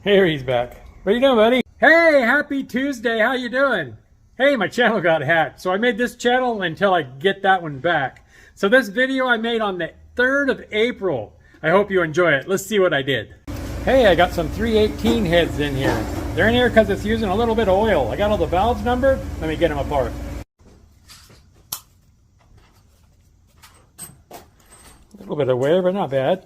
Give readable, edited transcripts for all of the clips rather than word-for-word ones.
Here he's back. What are you doing, buddy? Hey, happy Tuesday. How you doing? Hey, my channel got hacked, so I made this channel until I get that one back. So this video I made on the 3rd of April. I hope you enjoy it. Let's see what I did. Hey, I got some 318 heads in here. They're in here because it's using a little bit of oil. I got all the valves numbered. Let me get them apart. A little bit of wear, but not bad.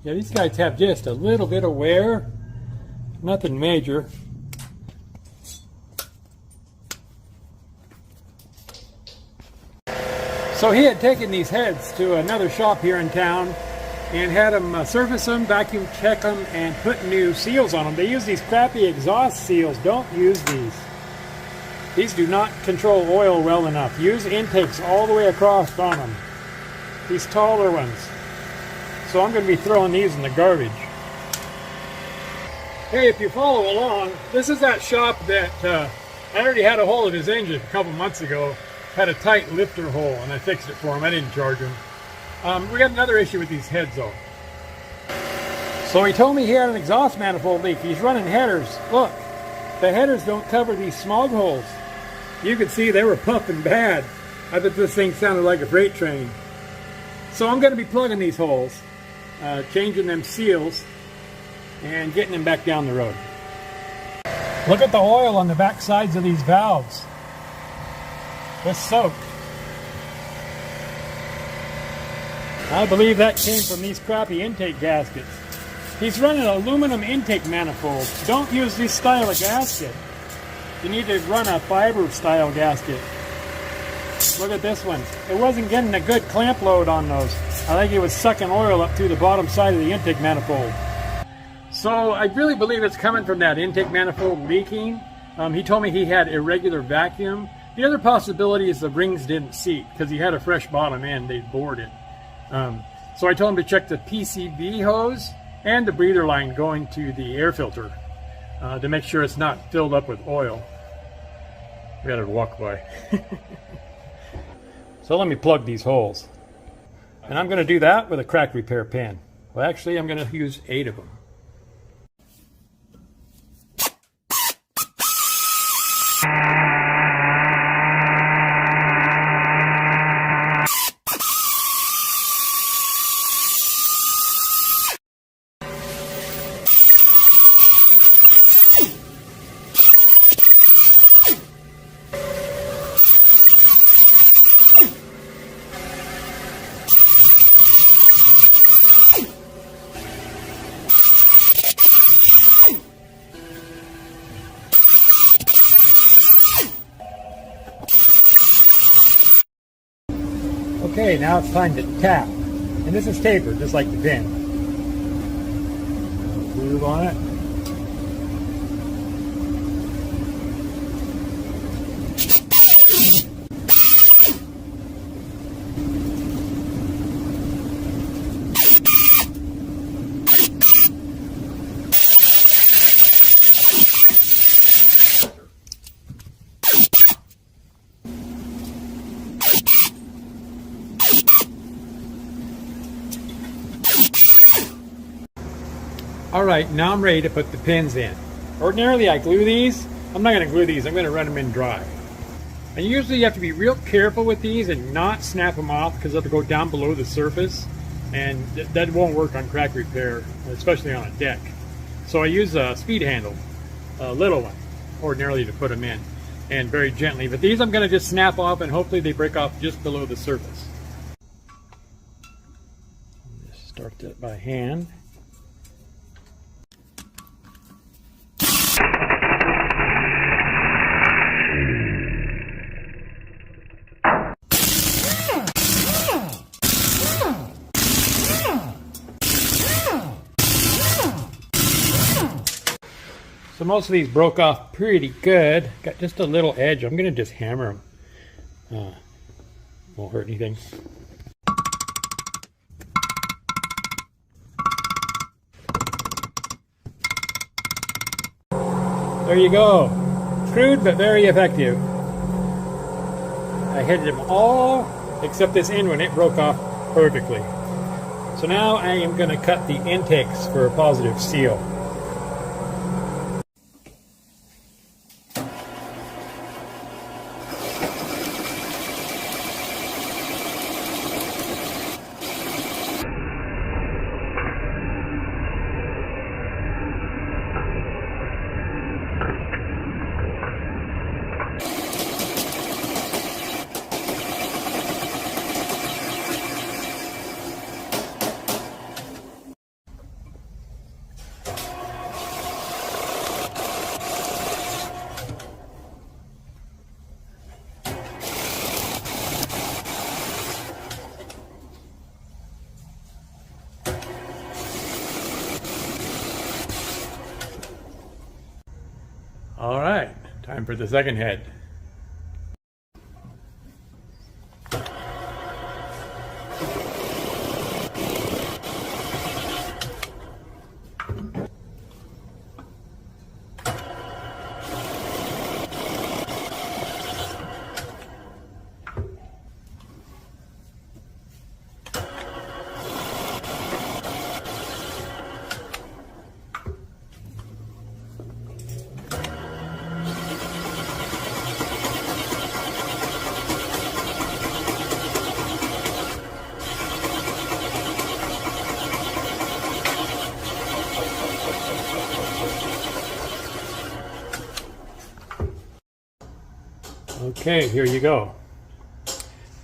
Yeah, these guys have just a little bit of wear. Nothing major. So he had taken these heads to another shop here in town and had them surface them, vacuum check them, and put new seals on them. They use these crappy exhaust seals. Don't use these. These do not control oil well enough. Use intakes all the way across on them. These taller ones. So I'm going to be throwing these in the garbage. Hey, if you follow along, this is that shop that I already had a hold of his engine a couple months ago. Had a tight lifter hole and I fixed it for him. I didn't charge him. We got another issue with these heads though. So he told me he had an exhaust manifold leak. He's running headers. Look, the headers don't cover these smog holes. You could see they were puffing bad. I bet this thing sounded like a freight train. So I'm going to be plugging these holes. Changing them seals and getting them back down the road. Look at the oil on the back sides of these valves. It's soaked. I believe that came from these crappy intake gaskets. He's running an aluminum intake manifold. Don't use this style of gasket. You need to run a fiber style gasket. Look at this one. It wasn't getting a good clamp load on those. I think it was sucking oil up through the bottom side of the intake manifold. So I really believe it's coming from that intake manifold leaking. He told me he had irregular vacuum. The other possibility is the rings didn't seat because he had a fresh bottom end. They bored it. So I told him to check the PCV hose and the breather line going to the air filter to make sure it's not filled up with oil. We got to walk by. So let me plug these holes. And I'm going to do that with a crack repair pen. Well, actually, I'm going to use 8 of them. Okay, now it's time to tap. And this is tapered, just like the pin. Groove on it. Alright, now I'm ready to put the pins in. Ordinarily I glue these. I'm not going to glue these, I'm going to run them in dry. And usually you have to be real careful with these and not snap them off because they'll go down below the surface. And that won't work on crack repair, especially on a deck. So I use a speed handle, a little one, ordinarily to put them in. And very gently. But these I'm going to just snap off and hopefully they break off just below the surface. Just start that by hand. So most of these broke off pretty good. Got just a little edge. I'm going to just hammer them. Won't hurt anything. There you go. Crude but very effective. I hit them all except this end one, it broke off perfectly. So now I am going to cut the intakes for a positive seal. All right, time for the second head. Okay, here you go.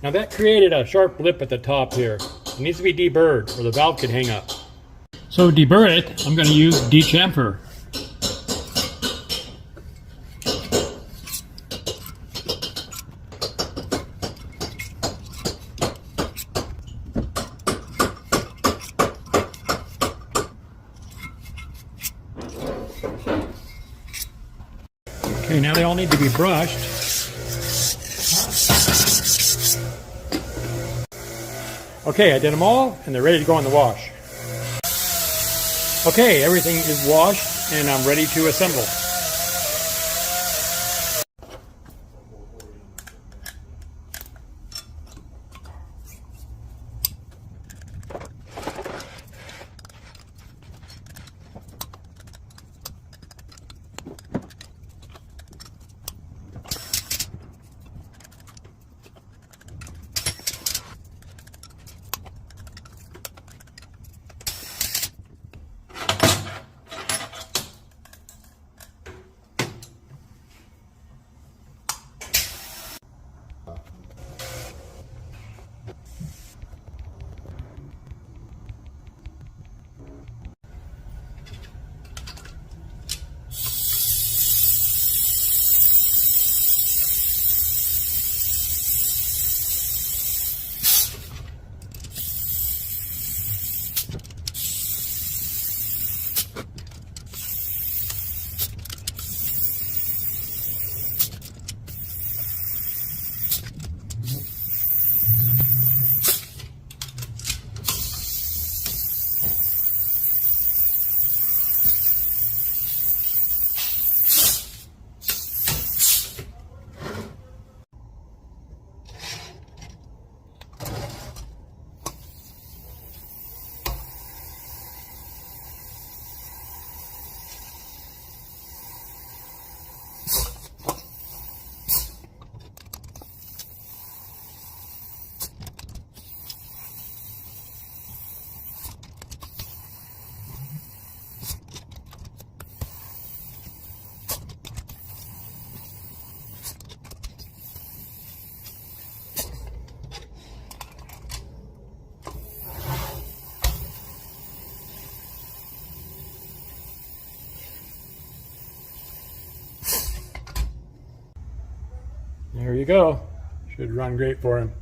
Now that created a sharp lip at the top here. It needs to be deburred or the valve could hang up. So to deburr it, I'm going to use dechamfer. Okay, now they all need to be brushed. Okay, I did them all, and they're ready to go in the wash. Okay, everything is washed, and I'm ready to assemble. There you go. Should run great for him.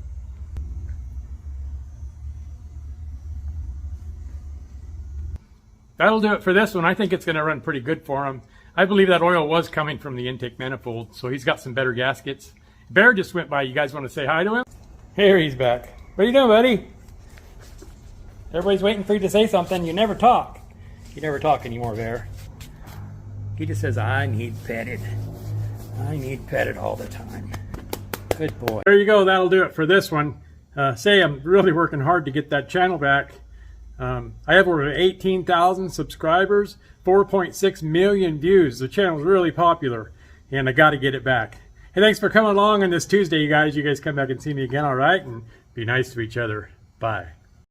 That'll do it for this one. I think it's going to run pretty good for him. I believe that oil was coming from the intake manifold, so he's got some better gaskets. Bear just went by. You guys want to say hi to him? Here he's back. What are you doing, buddy? Everybody's waiting for you to say something. You never talk. You never talk anymore, Bear. He just says, I need petted. I need petted all the time. Good boy. There you go. That'll do it for this one. say I'm really working hard to get that channel back. I have over 18,000 subscribers, 4.6 million views. The channel's really popular, and I got to get it back. Hey, thanks for coming along on this Tuesday, you guys. You guys come back and see me again, all right? And be nice to each other. Bye.